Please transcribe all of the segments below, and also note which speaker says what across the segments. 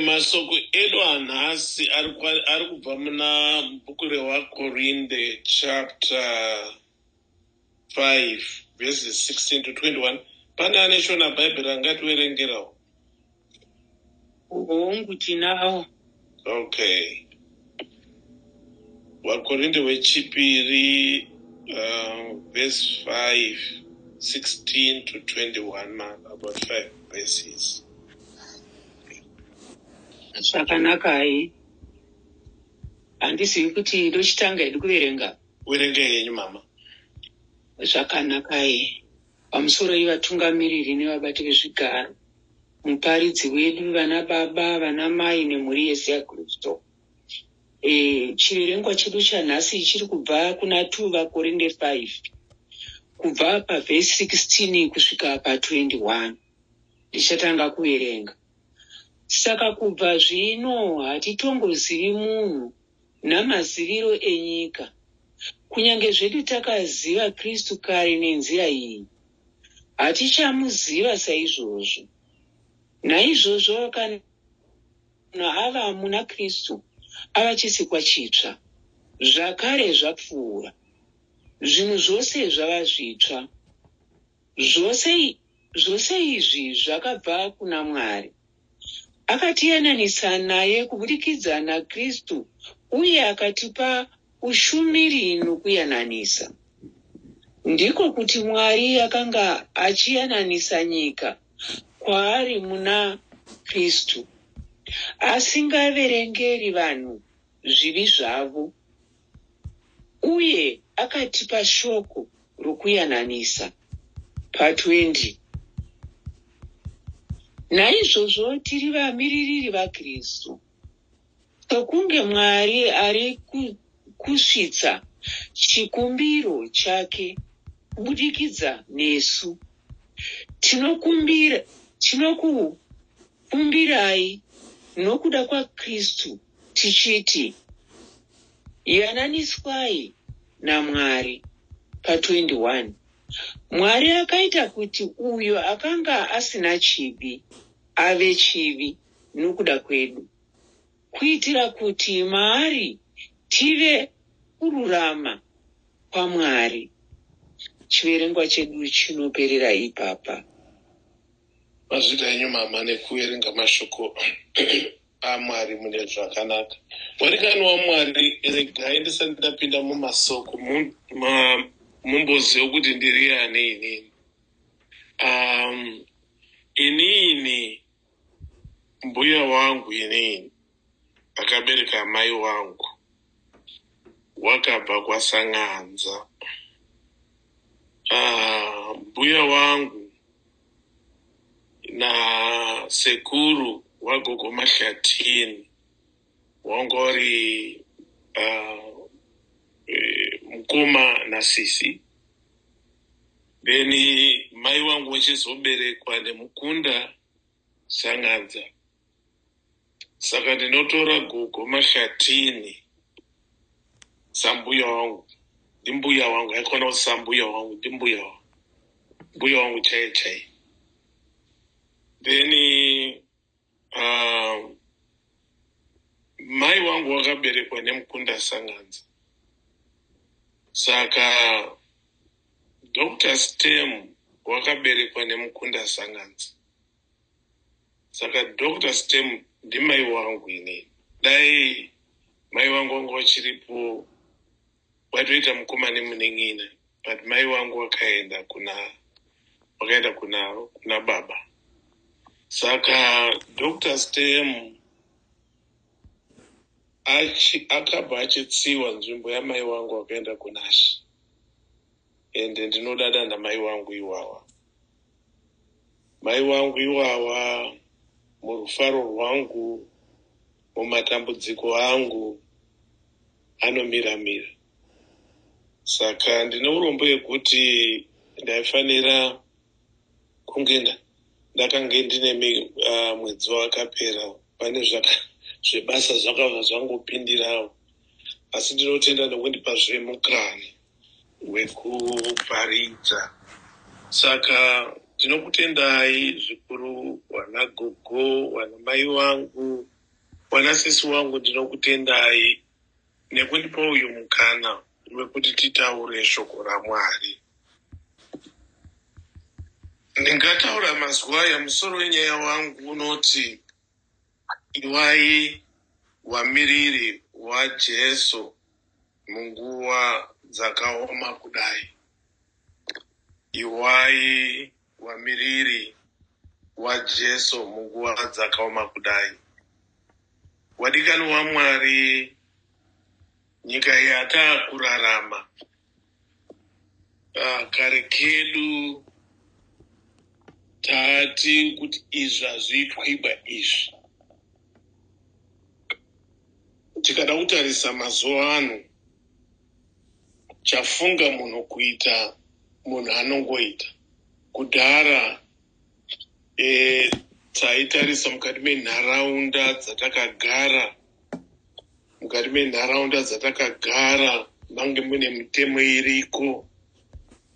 Speaker 1: Masoko edu hanhasi ari kubva muna bhuku revakorinde chapter 5 verses 16 to 21. Pane ane shona bhaibheri angativerengerawo?
Speaker 2: Hongu tinawo.
Speaker 1: Okay. Vakorinde wechipiri verse 5 16 to 21, about 5 verses.
Speaker 2: Zvakanaka. Handizivi kuti ndochitanga hedu kuverenga.
Speaker 1: Verenge yenyu mama.
Speaker 2: Zvakanaka. Pamusoro ivatungamiriri nevabati vezvigaro, muparidzi wedu, vana baba, vana mai nemhuri yese yaKristu. Chiverengwa chedu chanhasi chiri kubva kuna 2 Vakorinde 5 kubva pavhesi 16 kusvika pa21. Ndichatanga kuverenga. Saka kubva zvino hatitongozivi munhu namaziviro enyika. Kunyange zvedu takaziva Kristu kare nenzira iyi, hatichamuziva saizvozvo. Naizvozvo kana ava muna Kristu ava chisikwa chitsva. Zvakare zvapfuura, zvinhu zvose zvava zvitsva. Zvose izvi zvakabva kuna Mwari. Akatiyananisa naye kubudikidza naKristu uye akatipa ushumiri nokuyananisa. Ndiko kuti Mwari akanga achiyananisa nyika kwaari muna Kristu, asingaverengeri vanhu zvivi zvavo, uye akatipa shoko rokuyananisa. Pa20. Naizvozvo tiri vamiririri vaKristu, sokunge Mwari ari kusvitsa chikumbiro chake kubudikidza nesu. Tinokukumbirai nokuda kwaKristu tichiti, yananiswai naMwari. Pa21. Mwari akaita kuti uyo akanga asina chivi ave chivi nokuda kwedu, kuitira kuti maari tive kururama kwaMwari. Chiverengwa chedu chinoperera ipapa.
Speaker 1: Mazvida enyu mama nekuverenga mashoko aMwari mune zvakanaka. Mwarikani waMwari, regai ndisati ndapinda mumasoko mumboziva kuti ndiri ani inini. Inini mbuya wangu inini akabereka mai wangu wakabva kwaSang'anza. Mbuya wangu nasekuru wagogo Mahlatini wanga uri mukoma naSisi. Then mai wangu wachizoberekwa nemukunda Sang'anza. Saka ndinotora gogo Mahlatini sambuya wangu. Ndimbuya wangu, haikona kuti sambuya wangu, ndimbuya wangu. Mbuya wangu chaiye. Then mai wangu wakaberekwa nemukunda Sang'anza. Saka Dr. Stem wakaberekwa nemukunda Sang'anza. Saka Dr. Stem ndimai wangu ini. Dai mai wangu wanga wachiripo watoita mukoma nemunen'ina, but mai wangu wakaenda kuna baba. Saka Dr. Stem akabva achitsiwa nzvimbo yamai wangu wakaenda kunaShe. Ende ndinodada namai wangu iwawa. Mai wangu iwawa murufaro rwangu, mumatambudziko angu, anomiramira. Saka ndine urombo yekuti ndaifanira kunge ndakange ndine mwedzi wakapera pane zvebasa zvakabva zvangopindirawo, asi ndinotenda nokundipa zvemukana wekuparidza. Saka Ndinokutendai zvikuru wana gogo, wana mai wangu, wana sisi wangu, ndinokutendai nekundipa uyu mukana wekuti titaure shoko raMwari. Ndingataura mazuva aya musoro wenyaya wangu unoti iwai wamiriri waJesu munguva dzakaoma kudai. Iwai wamiriri waJesu munguva dzakaoma kudai. Wadikani waMwari, nyika yatakurarama kare kedu tati kuti izvi hazviitwiba izvi. Tikada kutarisa mazuva ano, chafunga munhu kuita, munhu anongoita. Kudhara taitarisa mukati menharaunda dzatakagara, mange mune mitemo iriko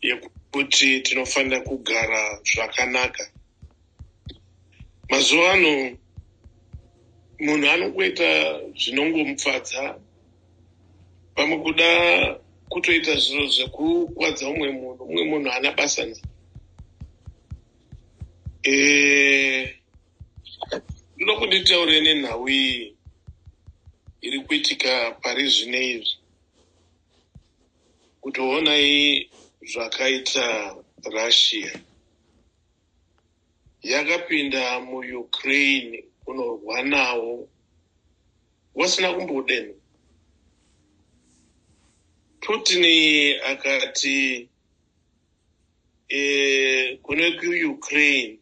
Speaker 1: yekuti tinofanira kugara zvakanaka. Mazuva ano munhu anongoita zvinongomufadza, pamwe kuda kutoita zviro zvekukwadza umwe munhu ana basa naye. Ndoda kuti nditaure nenhau iyi iri kuitika pari zvino izvi. Kutoonai zvakaita Russia yakapinda muUkraine kunorwa nawo wasina kumbodeno. Putin akati kune kuUkraine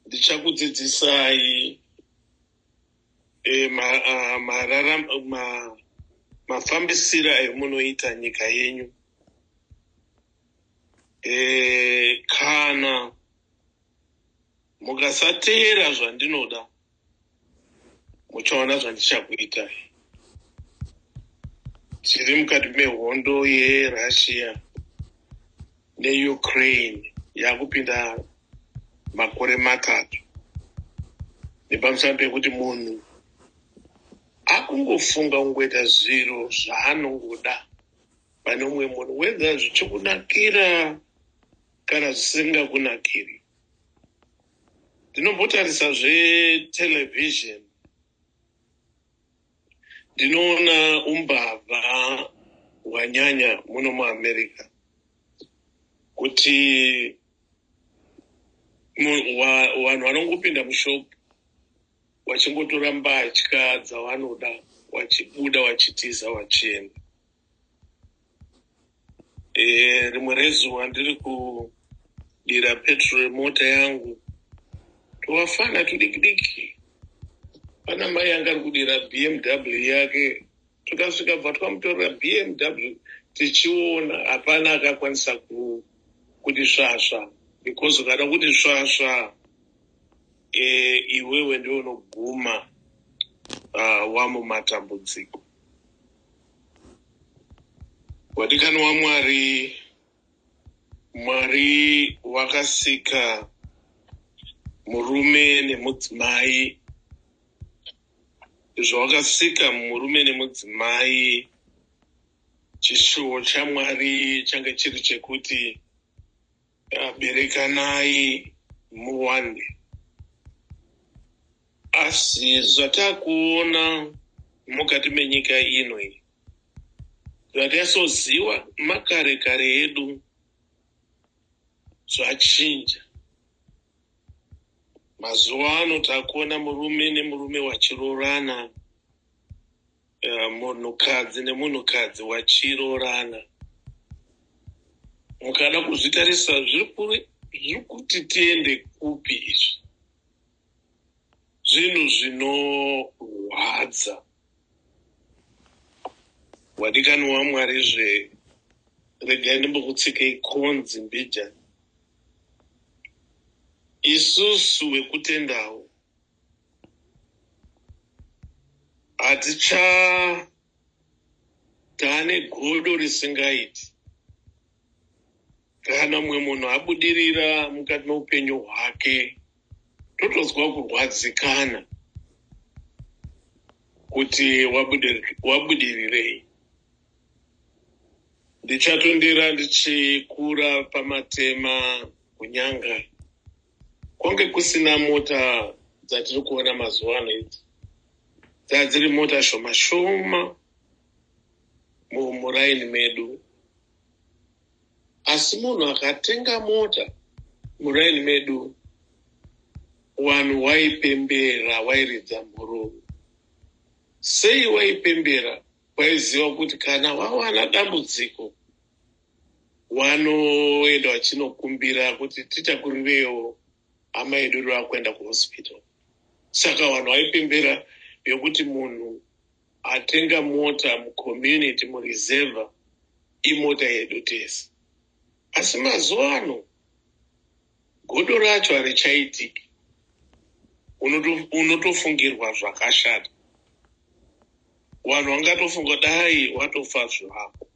Speaker 1: ndichakudzidzisai mafambisiro amunoita nyika yenyu. Kana mukasateera zvandinoda, muchaona zvandichakuitai. Tiri mukati mehondo yeRussia neUkraine yakupinda makore 3. Nepamusana pekuti munhu akungofunga kungoita zviro zvaanongoda pane umwe munhu, whether zvichikunakira kana zvisingakunakiri. Ndinombotarisa zvetelevision, ndinoona umbavha hwanyanya muno muAmerica, kuti vanhu vanongopinda mushopu vachingotora mbatya dzavanoda, vachibuda vachitiza vachienda. Rimwe rezuva ndiri kudira petrol mota yangu, tuvafana tudiki-diki, pana mai anga ari kudira BMW yake, tukasvika bva twamutorera BMW tichiona hapana akakwanisa kuti svasva, because ukada kuti svasva iwewe ndio unoguma wamumatambudziko. Wadikani waMwari, Mwari wakasika murume nemudzimai. Zvawakasika murume nemudzimai, chishuwo chaMwari change chiri chekuti berekanai muwande. Asi zvatakuona mukati menyika ino iyi, zvatasoziva makare edu zvachinja. Mazuva ano takuona murume nemurume wachirorana, munhukadzi nemunhukadzi wachirorana. Mukada kuzvitarisa zviri kuti tiende kupi izvi? Zvinhu zvinorwadza. Wadikani waMwari, regai ndimbokutsikei konzi mbijana. Isusu wekutendawo taane godo risingaiti. kana mumwe munhu abudirira mukati meupenyu hwake, totozwa kurwadzikana kuti wabudirirei. Ndichatondera ndichikura pamatema kunyanga, kwange kusina mota dzatiri kuona mazuva ano idzi. Dzadziri mota shoma shoma muraini medu. Asi munhu akatenga mota muraini medu, vanhu waipembera, wairidza mhururu. Sei waipembera? Waiziva kuti kana wawana dambudziko, wanoenda wachinokumbira kuti titakurirewo hama yedu iri kuenda kuhospital. Saka vanhu vaipembera yokuti munhu atenga mota mucommunity, mureserva, imota yedu tese. Asi mazuva ano godo racho harichaitiki, unotofungirwa zvakashata. Vanhu vangatofunga dai watofa zvako.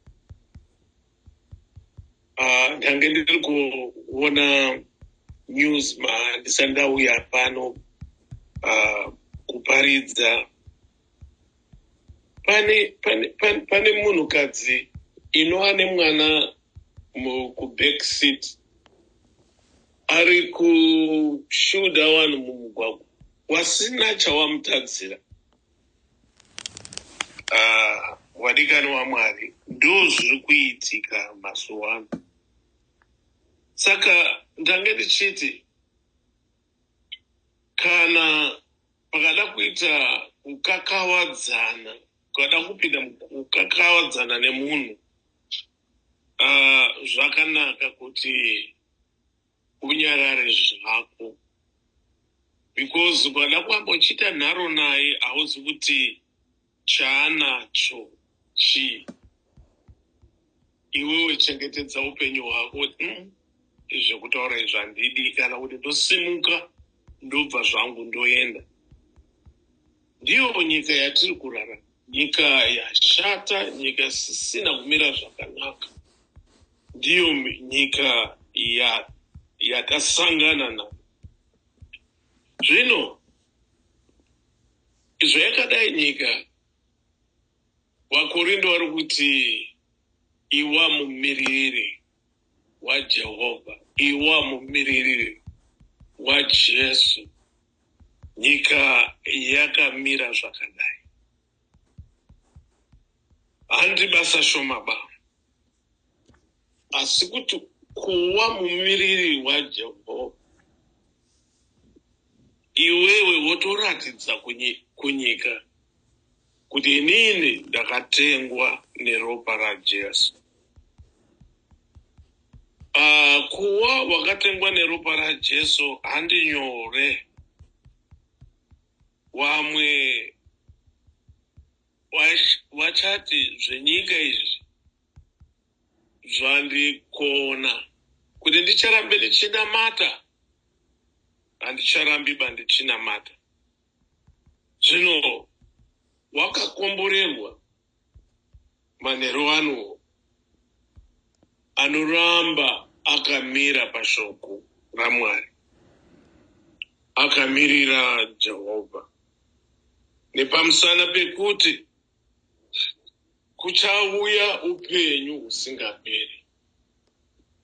Speaker 1: Ndange ndiri kuona news ndisati ndauya pano kuparidza. Pane munhukadzi inova nemwana kuback seat, ari kushuda vanhu mumugwagwa, wasina chawamutadzira. Wadikani waMwari, ndo zviri kuitika mazuva ano. Saka ndange ndichiti kana pakada kuita kukakavadzana, kada kupinda kukakavadzana nemunhu, zvakanaka kuti unyarare zvako, because kada kuamba uchiita nharo naye hauzi kuti chaanacho chii. Iwewe chengetedza upenyu hwako. Zvekutaura izvi handidi, kana kuti ndosimuka ndobva zvangu ndoenda. Ndiyo nyika yatiri kurarama, nyika yashata, nyika isina kumira zvakanaka. Ndiyo nyika yatasangana nayo. Zvino zvayakadai nyika, vaKorinde vari kuti iwa mumiriri waJehovha, iwa mumiriri waJesu. Nyika yakamira zvakadai. Handi basa shoma ba, asi kuti kuwa mumiriri waJehovha, iwewe wotoratidza kunyika kuti inini ndakatengwa neropa raJesu. Kuwa wakatengwa neropa raJesu handi nyore. Vamwe vachati zvenyika izvi zvandikona kuti ndicharambe ndichinamata, handicharambiba ndichinamata. Zvino wakakomborerwa manheru ano anoramba akamira pashoko raMwari, akamirira Jehovha, nepamusana pekuti kuchauya upenyu husingaperi.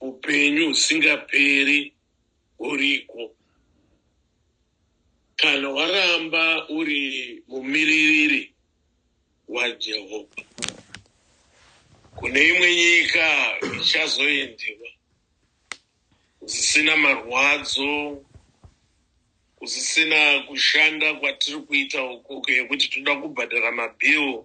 Speaker 1: Upenyu husingaperi uriko kana waramba uri mumiririri waJehovha. Kune imwe nyika ichazoendiwa, kusisina marwadzo, kusisina kushanda kwatiri kuita uku yekuti toda kubhadhara mabhill,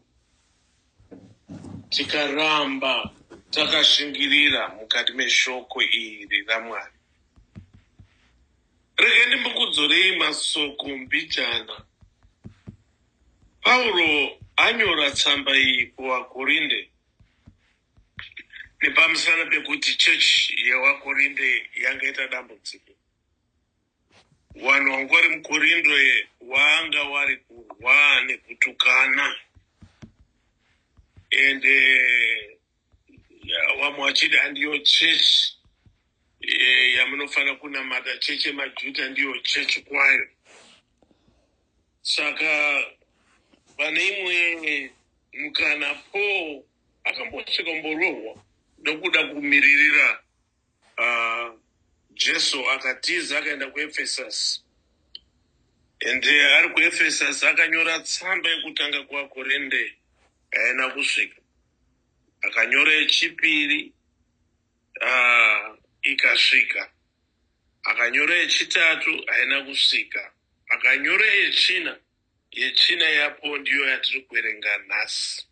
Speaker 1: tikaramba takashingirira mukati meshoko iri raMwari. Rege ndimbokudzorei masoko mbijana. Pauro anyora tsamba iyi kuvaKorinde nepamusana pekuti chechi yevaKorinde yangaita dambudziko. Vanhu vanga vari muKorinde vanga vari kurwa nekutukana, ende vamwe vachida ndiyo chechi yamunofana kunamata chechi yemajuta ndiyo chechi kwayo. Saka pane imwe mukana Paul akambosvika kumborohwa nokuda kumiririra Jesu, akatiza akaenda kuEfesus. Ende ari kuEfesus akanyora tsamba yekutanga kuvaKorinde haina kusvika. Akanyora yechipiri ikasvika. Akanyora yechitatu haina kusvika. Akanyora yechina yapo ndiyo yatiri kuverenga nhasi.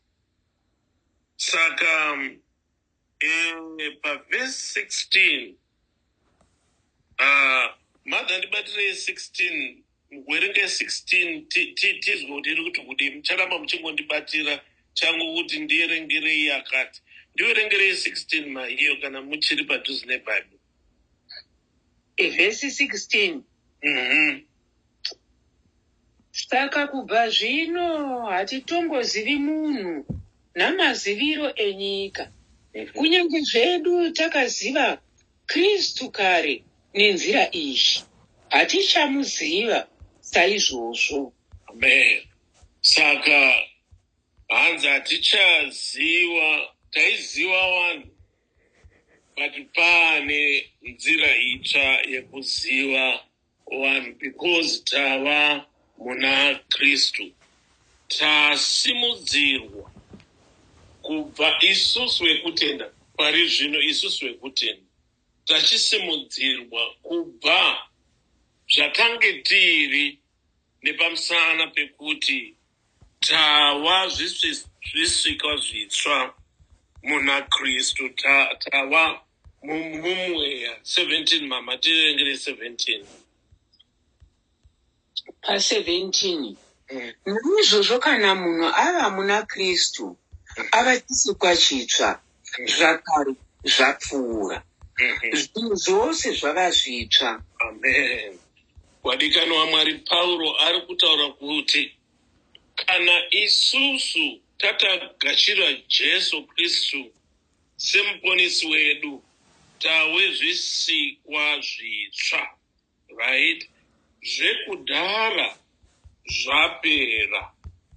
Speaker 1: Saka pavhesi 16 madha ndibatire 16 kuverenga 16 tizwe kuti iri kuti kudii. Mucharamba muchingondibatira changu kuti ndierengerei akati. Ndiorengerei 16 maiyo kana muchiri padhuze nebhaibheri.
Speaker 2: Vhesi 16. Saka kubva zvino hatitongozivi munhu namaziviro enyika. Kunyange zvedu takaziva Kristu kare nenzira iyi, hatichamuziva saizvozvo.
Speaker 1: Amen. Saka hanzi hatichaziva, taiziva vanhu, but pane nzira itsva yekuziva vanhu, because tava muna Kristu. Tasimudzirwa kubva isusu vekutenda, pari zvino isusu vekutenda tachisimudzirwa kubva zvatange tiri nepamusana pekuti tava zvisvika zvitsva muna Kristu. Tava mumweya. 17 mama, tirengere 17.
Speaker 2: Pa17. Naizvozvo kana munhu ava muna Kristu, ava chisikwa chitsva, zvakare zvapfuura. Zvinhu zvose zvava zvitsva.
Speaker 1: Amen. Wadikanwa waMwari Pauro ari kutaura kuti kana isusu tatagashira Jesu Kristu semuponesi wedu, tave zvisikwa zvitsva. Right? Zvekudhara zvapera.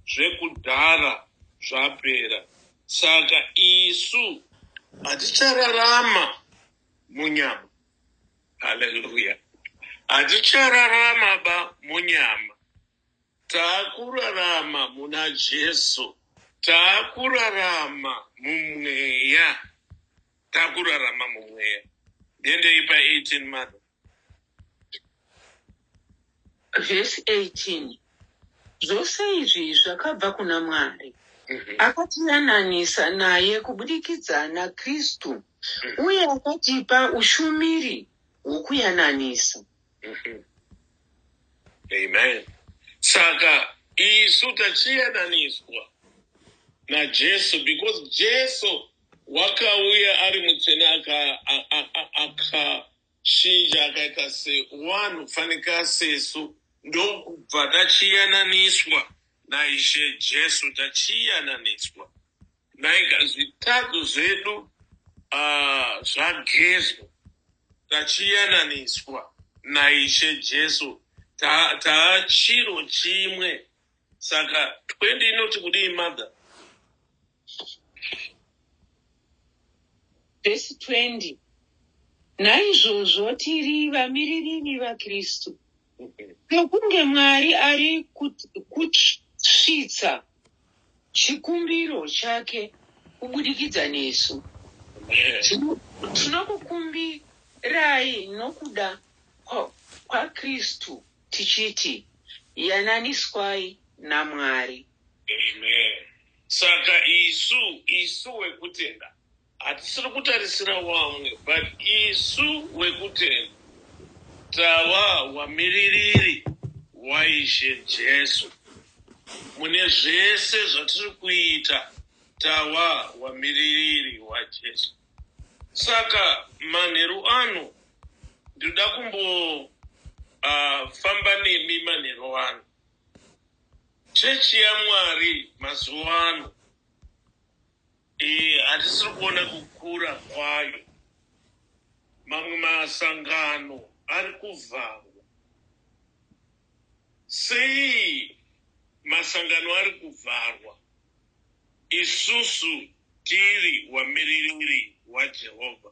Speaker 1: Zvekudhara zvapera. Saka isu hatichararama munyama. Hallelujah. Hatichararama ba munyama. Taakurarama muna Jesu. Taakurarama mumweya. Taakurarama mumweya. Ndiendei pa 18 mother.
Speaker 2: Vhesi 18. Zvose izvi zvakabva kuna Mwari. Akatiyananisa naye kubudikidza naKristu, uye akatipa ushumiri hwokuyananisa.
Speaker 1: Amen. Saka isu tachiyananiswa naJesu, because Jesu wakauya ari mutsvene akachinja akaita sewanhu kufanika sesu. Ndokubva tachiyananiswa naIshe Jesu, tachiyananiswa. Naika zvitatu zvedu zvagezwa, tachiyananiswa naIshe Jesu. Chiro chimwe. Saka 20 inoti kudii mother?
Speaker 2: Vhesi 20. Naizvozvo tiri vamiririri vaKristu, nokunge Mwari ari kusvitsa chikumbiro chake kubudikidza nesu. Tinokukumbirai nokuda kwaKristu tichiti, yananiswai naMwari.
Speaker 1: Amen. Saka isu wekutenda hatisiri kutarisira wamwe, but isu wekutenda tava wamiririri waIshe Jesu. Mune zvese zvatiri kuita tava wamiririri waJesu. Saka manheru ano ndinoda famba nemi manheru ano. Chechi yaMwari mazuva ano hatisiri kuona kukura kwayo. mamwe masangano ari kuvharwa. Sei masangano ari kuvharwa isusu tiri wamiririri waJehovha?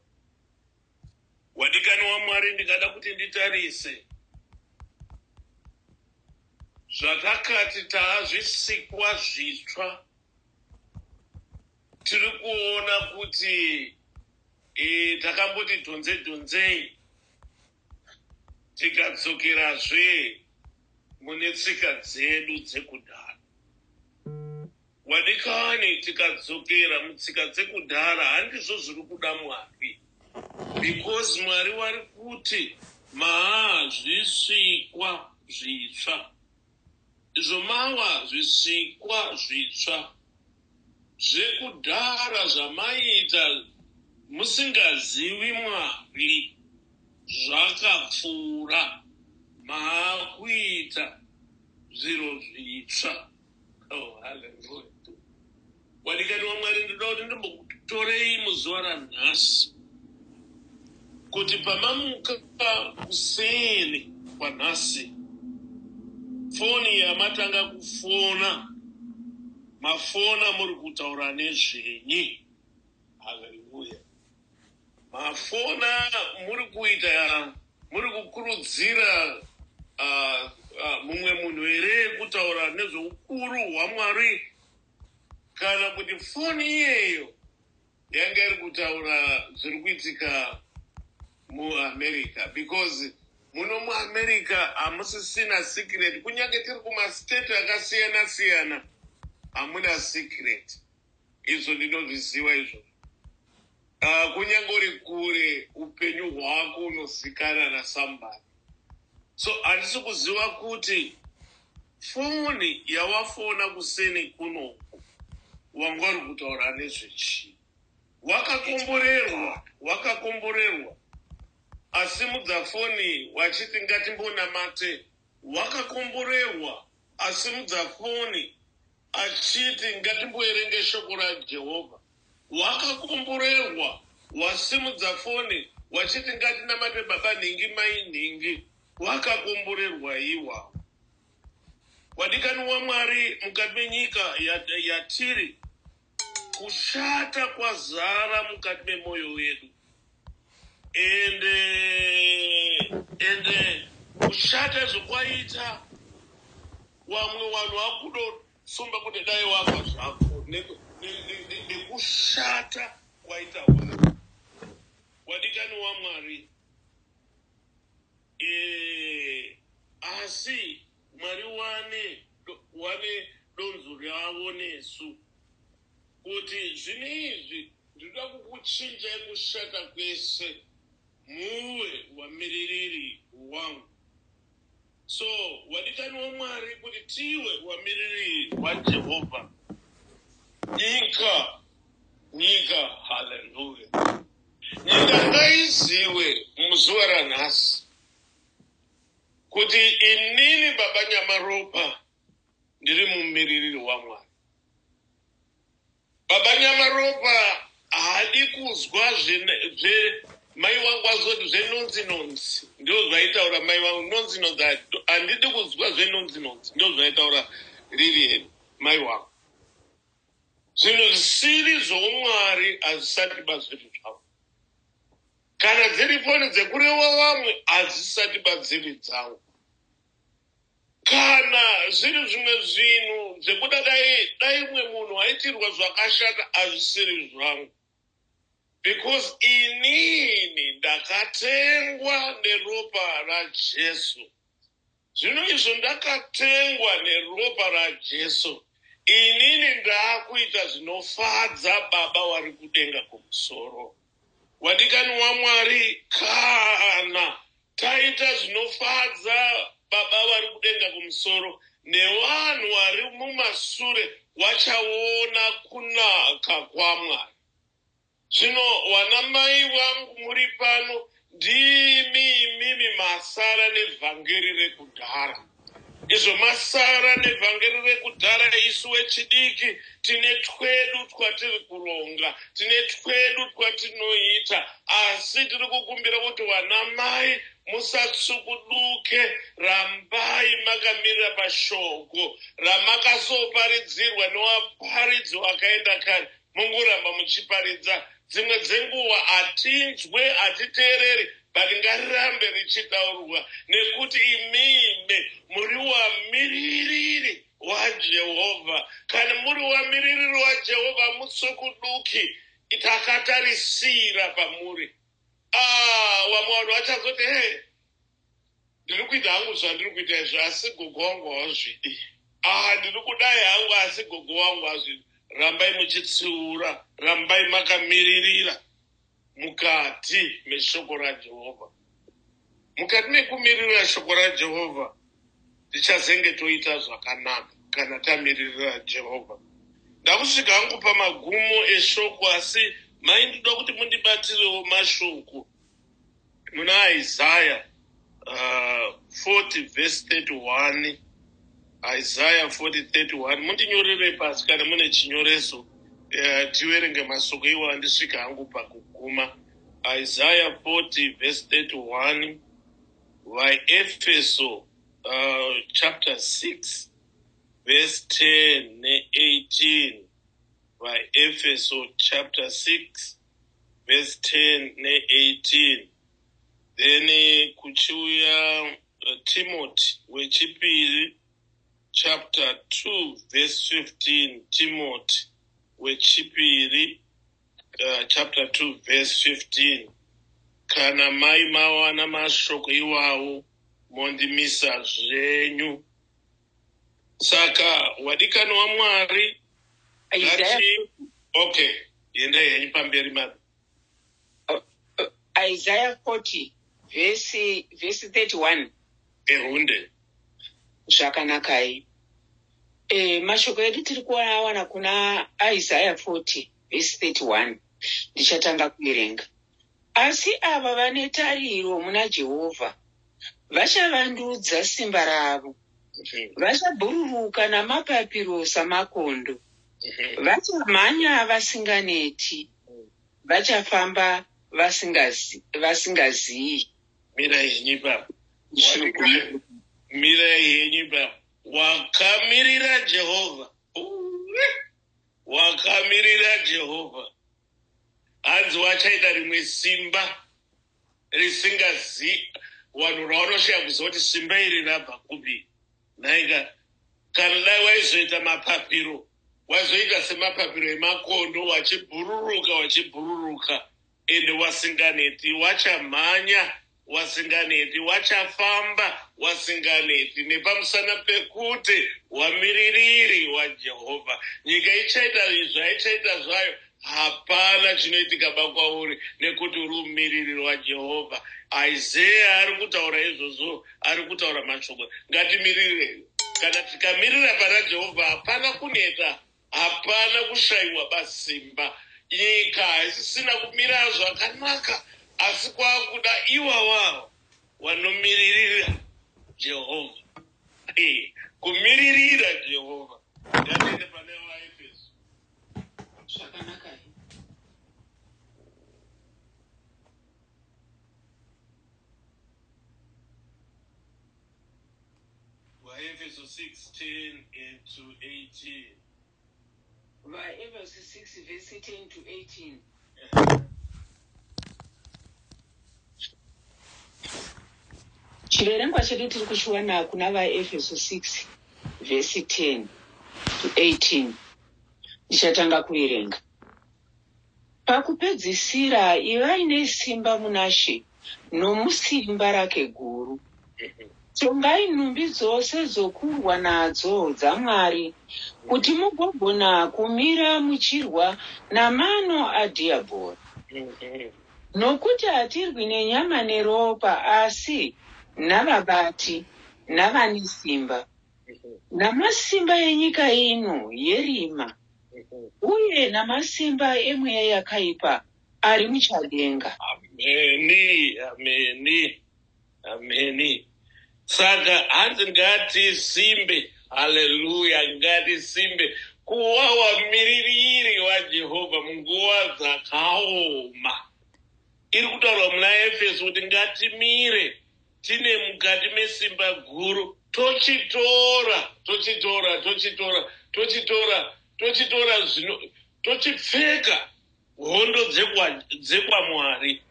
Speaker 1: Wadikani waMwari, ndikada kuti nditarise zvatakati taazvisikwa zvitsva. Tiri kuona kuti takamboti dhonzei tikadzokerazve mune tsika dzedu dzekudhara. Wadikani tikadzokera mutsika dzekudhara handizvo zviri kuda Mwari, because Mwari wari kuti zvisikwa zvitsva. Izvo mava zvisikwa zvitsva zvekudhara zvamaita musingazivi Mwari zvakapfuura, maakuita zviro zvitsva. Oh, hallelujah. Wadikani waMwari, ndoda kuti ndimbokutorei muzuva ranhasi kuti pamamuka kuseni kwanhasi, foni yamatanga kufona, mafona muri kutaura nezvenyi. Haleluya. Mafona muri kuita, muri kukurudzira mumwe munhu here kutaura nezveukuru hwaMwari, kana kuti foni iyeyo yanga iri kutaura zviri kuitika muAmerica? Because muno muAmerica hamusisina secret, kunyange tiri kumastate akasiyana siyana hamuna secret. Izvo ndinozviziva izvo. Kunyange uri kure, upenyu hwako unozikanwa nasambari. So handisi kuziva kuti foni yawafona kuseni kunoku wanga uri kutaura nezvechii. Wakakomborerwa asimudza foni wachiti ngatimbonamate. Wakakomborerwa asimudza foni achiti ngatimboerenge shoko raJehovha. Wakakomborerwa wasimudza foni wachiti ngatinamate baba nhingi mai nhingi. Wakakomborerwa iwawo. Wadikani waMwari, mukati menyika yatiri, kushata kwazara mukati memwoyo wedu. Ende kushata zvokwaita, wamwe vanhu vakudosumba kuti dai wafa zvako nekushata kwaita vanhu. Wadikani waMwari, asi Mwari wane donzo ravo nesu kuti zvinezvi ndinoda kukuchinjai kushata kwese muwe wamiririri wangu. So wadikani waMwari, kuti tiwe wamiririri waJehovha. Nyika, haleluya. Nyika ngaiziwe muzuva ranhasi kuti inini baba Nyamaropa ndiri mumiririri waMwari. Baba Nyamaropa haadi kuzwa mai wangu azoti zvenonzi. Ndizvo zvaitaura mai wangu, nonzi. Handidi kuzwa zvenonzi. Ndizvo zvaitaura Lilian mai wangu. Zvinhu zvisiri zvoumwari hazvisati bazviri zvavo. Kana dziri foni dzekureva vamwe hazvisati badziri dzangu. Kana zviri zvimwe zvinhu zvekuda dai mwe munhu aitirwa zvakashata hazvisiri zvangu. Because inini ndakatengwa neropa raJesu. Zvino izvo ndakatengwa neropa raJesu, inini ndaakuita zvinofadza Baba wari kudenga kumusoro. Wadikani waMwari, kana taita zvinofadza Baba wari kudenga kumusoro, nevanhu vari mumashure vachaona kunaka kwaMwari. Zvino wana mai vangu muri pano, ndimi imimi masara nevhangeri rekudhara. izvo masara nevhangeri rekudhara. Isu wechidiki tine twedu twatiri kuronga, tine twedu twatinoita, asi tiri kukumbira kuti vanamai musatsukuduke. Rambai makamirira pashoko ramakasoparidzirwa newaparidzi wakaenda kare. Mungoramba muchiparidza. Dzimwe dzenguva hatinzwe, hatiteereri, but ngarirambe richitaurwa, nekuti imimi muri wamiririri waJehovha. Kana muri wamiririri waJehovha hamutsukuduki. Takatarisira pamuri. Vamwe vanhu vachazoti ndiri kuita hangu zvandiri kuita izvi, asi gogo wangu hawazvidi. Ndiri kudai hangu, asi gogo wangu hawazvidi. Rambai muchitsiura, rambai makamiririra mukati meshoko raJehovha. Mukati mekumiririra shoko raJehovha, tichazenge toita zvakanaka kana tamiririra Jehovha. Ndakusvika hangu pamagumo eshoko, asi maindida kuti mundibatirewo mashoko. Muna Isaiah 40 verse 31. Isaiah 40:31. Mundinyorere pasi kana mune chinyoreso, tiverenge masoko iwo andisvika hangu pakuguma. Isaiah 40 verse 31. VaEfeso chapter 6 verse 10 ne-18. VaEfeso chapter 6 verse 10 ne-18. Then kuchiuya Timothy wechipiri chapter 2 verse 15. Timothy wechipiri chapter 2 verse 15. Kana mai mawana mashoko iwawo mondimisa zvenyu. Saka wadikani waMwari okay, yenda yenyu pamberi mari.
Speaker 2: Isaiah 40 verse 31.
Speaker 1: Ehunde.
Speaker 2: Zvakanakai. Mashoko edu tiri kuwana kuna Isaiah 40 verse 31. Ndichatanga kuerenga. Asi ava vane tariro muna Jehovha vachavandudza simba ravo. Vachabhururuka namapapiro samakondo. Vachamhanya vasinganeti. Vachafamba vasingazivi.
Speaker 1: Mirai henyu baba. Mirai henyu baba. Wakamirira Jehovha. Wakamirira Jehovha. Hanzi wachaita rimwe simba risingazivi. Vanhu ravanosvika kuziva kuti simba iri rabva kupi. Naika kana dai waizoita mapapiro, waizoita semapapiro emakondo, wachibhururuka ende wasinganeti. Wachamhanya wasinganeti, wachafamba wasinganeti, nepamusana pekuti wamiririri waJehovha. Nyika ichaita zvaichaita zvayo, hapana chinoitika bakwauri nekuti uri mumiririri waJehovha. Isaiah ari kutaura izvozvo, ari kutaura mashoko. Ngatimirire. Kana tikamirira pana Jehovha, hapana kuneta, hapana kushayiwa basimba. Nyika haisisina kumira zvakanaka, asi kwakuda iwawo wanomiririra Jehovha. Kumiririra Jehovha. Ngatiende pane vaEfeso.
Speaker 2: Zvakanaka.
Speaker 1: VaEfeso 6:10 to 18.
Speaker 2: VaEfeso 6 verse 10 to 18. Chiverengwa chedu tiri kuchiwana kuna VaEfeso 6 verse 10 to 18. Ndichatanga kuerenga. Pakupedzisira ivai nesimba munashe nomusimba rake guru. Tongai nhumbi dzose dzokurwa nadzo dzaMwari, kuti mugogona kumira muchirwa namano adhiabhori. Nokuti hatirwi nenyama neropa, asi navabati, navane simba, namasimba enyika ino yerima, uye namasimba emweya yakaipa ari muchadenga.
Speaker 1: Ameni, ameni, ameni. Saka hanzi ngatisimbe, haleluya, ngatisimbe kuva wamiririri waJehovha munguva dzakaoma. Iri kutaurwa muna Efeso kuti ngatimire tine mukati mesimba guru, tochipfeka hondo dzekwamwari,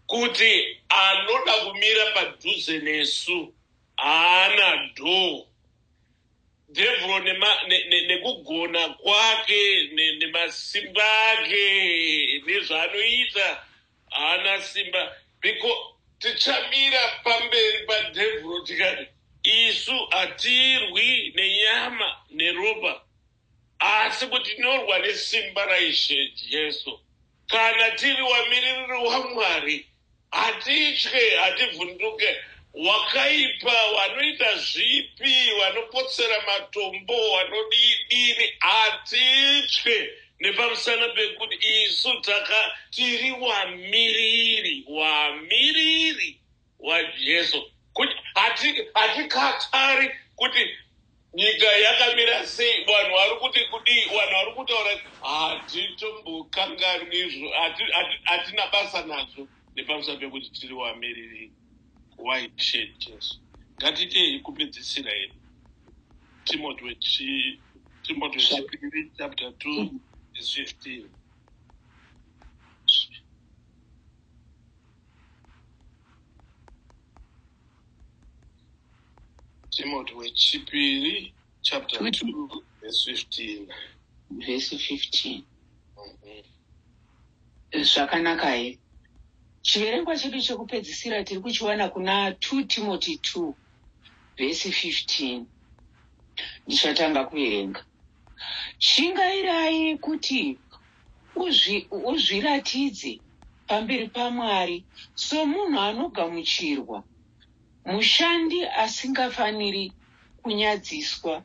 Speaker 1: kuti anoda kumira padhuze nesu haana dhoo. Dhevhuro nekugona kwake nemasimba ake nezvaanoita haana simba. Tichamira pamberi padhevhuro tikati isu hatirwi nenyama neropa, asi kuti tinorwa nesimba raIshe Jesu. Kana tiri wamiririri waMwari, hatitye, hativhunduke. Wakaipa, wanoita zvipi, wanopotsera matombo, wanodini, hatitye, nepamusana pekuti isu tiri wamiriri waJesu. Hatikatari kuti nyika yakamira sei, vanhu vari kuti kudii, vanhu vari kutaura hatitombokanganwi izvo, hatina basa nazvo, nepamusana pekuti tiri wamiriri waIshe Jesu. Ngatiite kupedzisira hedu. Timothy wechipiri chapter 2 verse 15. Timothy wechipiri chapter 2 verse 15.
Speaker 2: Verse 15. Zvakanaka here. Chiverengwa chedu chekupedzisira tiri kuchiwana kuna 2 Timothy 2 verse 15. Ndichatanga kuverenga. Shingairai kuti uzviratidze pamberi paMwari somunhu anogamuchirwa, mushandi asingafaniri kunyadziswa,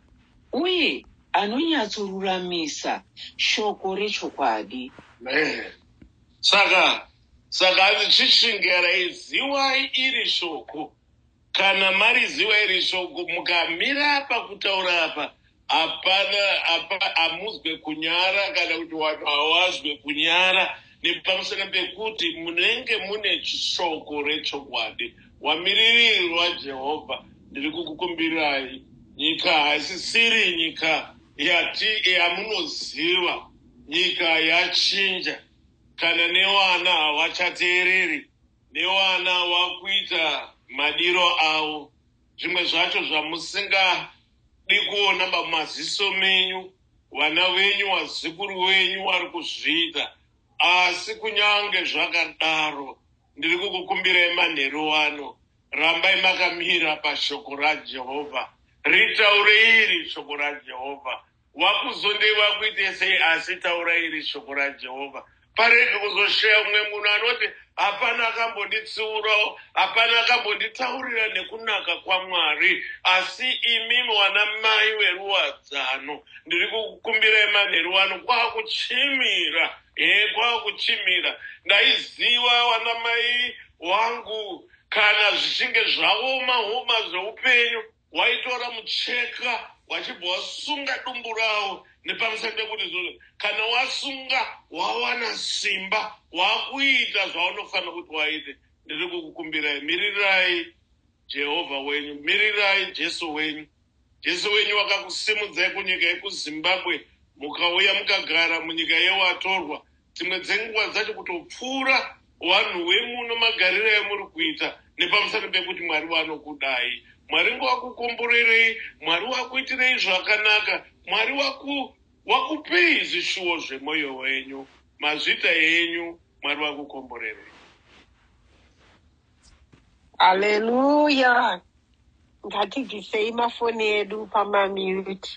Speaker 2: uye anonyatsoruramisa shoko rechokwadi.
Speaker 1: Saka hazichishingarai, ziwai iri shoko. Kana mariziva iri shoko, mukamira pakutaura apa, hamuzwe kunyara, kana kuti vanhu havazwe kunyara, nepamusana pekuti munenge mune shoko rechokwadi. Wamiririri waJehovha, ndiri kukukumbirai. Nyika haisisiri nyika yamunoziva, nyika yachinja. Kana nevana havachateereri, nevana vakuita madiro avo, zvimwe zvacho zvamusingadi kuona pamaziso menyu, vana venyu, vazukuru venyu vari kuzviita. Asi kunyange zvakadaro, ndiri kukukumbirai manheru ano, rambai makamira pashoko raJehovha. Ritaurei iri shoko raJehovha. Wakuzondei vakuite sei, asi taurai iri shoko raJehovha. Parege kuzoshaya umwe munhu anoti hapana akambonditsiurawo, hapana akambonditaurira nekunaka kwaMwari. Asi imi vana mai veruwadzano, ndiri kukumbirai manheru ano, kwakuchimira. Kwakuchimira. Ndaiziva vana mai wangu, kana zvichinge zvaoma zveupenyu, waitora mucheka wachibva wasunga dumbu ravo, nepamusana pekuti kana wasunga wawana simba, wakuita zvaunofanira kuti waite. Ndiri kukukumbirai, mirirai Jehovha wenyu, mirirai Jesu wenyu. Jesu wenyu wakakusimudzai kunyika yekuZimbabwe, mukauya mukagara munyika yewatorwa. Dzimwe dzenguva dzacho kutopfuura vanhu vemuno magariro emuri kuita, nepamusana pekuti Mwari vanokudai. Mwari wakukomborerei, Mwari wakuitirei zvakanaka, Mwari wakupei zvishuwo zvemwoyo wenyu, mazvita yenyu, Mwari wakukomborerei.
Speaker 3: Haleluya. Ngatibvisei mafoni edu pamamute,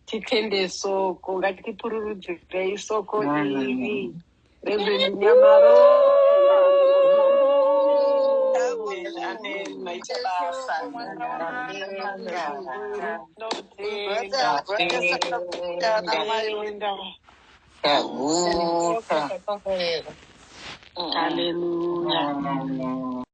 Speaker 3: titende soko, ngatipururudzirei soko iri rezvenyamaro. Hallelujah.